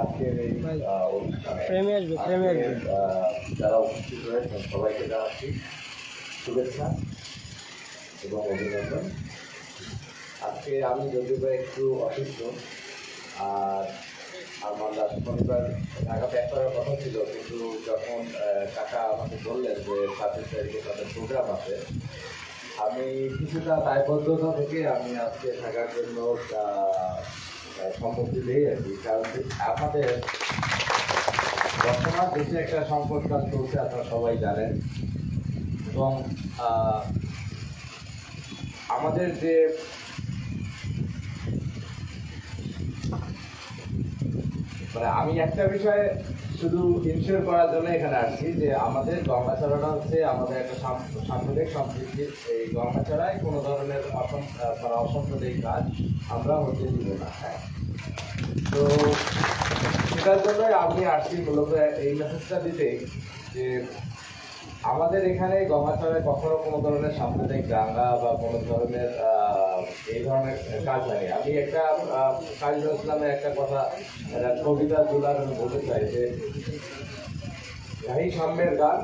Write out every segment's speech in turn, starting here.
আজকের এই প্রেমে আসবে যারা উপস্থিত রয়েছেন সবাইকে জানাচ্ছি শুভেচ্ছা এবং অভিনন্দন। আজকে আমি যদিও বা একটু অসুস্থ, আর আমার লাস্ট শনিবার ঢাকা ব্যাক করার কথা ছিল, কিন্তু যখন কাকা আমাকে বললেন যে 27 তারিখে তাদের প্রোগ্রাম আছে, আমি কিছুটা দায়বদ্ধতা থেকে আমি আজকে থাকার জন্য সম্মতি দিই আর কি। কারণ আমাদের বর্তমান দেশে একটা সংকটকাল চলছে, আপনারা সবাই জানেন। এবং আমাদের যে আমি একটা বিষয়ে শুধু ইনশিওর করার জন্য এখানে আসছি যে আমাদের গঙ্গাচড়াটা হচ্ছে আমাদের একটা সাংস্কৃতিক সম্পৃক্তির। এই গঙ্গাচড়ায় কোনো ধরনের অসাম্প্রদায়িক কাজ আমরা হতে দিব না। হ্যাঁ, তো সেটার জন্যই আমি আসছি মূলত এই মেসেজটা দিতে যে আমাদের এখানে গঙ্গাচড়ায় কখনো কোনো ধরনের সাম্প্রদায়িক দাঙ্গা বা কোনো ধরনের এই ধরনের কাজ হয়নি। আমি একটা কাজী নজরুল ইসলামের একটা কথা কবিতা তোলার আমি বলতে চাই যে এই সাম্যের গান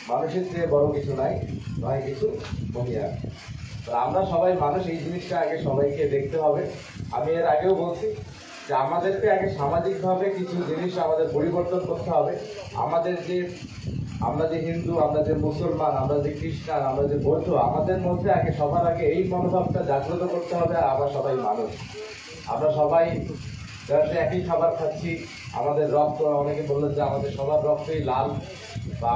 মানুষের চেয়ে বড় কিছু নাই, নয় কিছু মহিয়া। আমরা সবাই মানুষ, এই জিনিসটা আগে সবাইকে দেখতে হবে। আমি এর আগেও বলছি যে আমাদেরকে আগে সামাজিকভাবে কিছু জিনিস আমাদের পরিবর্তন করতে হবে। আমরা যে হিন্দু, আমরা যে মুসলমান, আমরা যে খ্রিস্টান, আমরা যে বৌদ্ধ, আমাদের মধ্যে আগে সবার আগে এই মনোভাবটা জাগ্রত করতে হবে। আমরা সবাই মানুষ, আমরা সবাই একই খাবার খাচ্ছি, আমাদের রক্ত, অনেকে বললেন যে আমাদের সবার রক্তই লাল, বা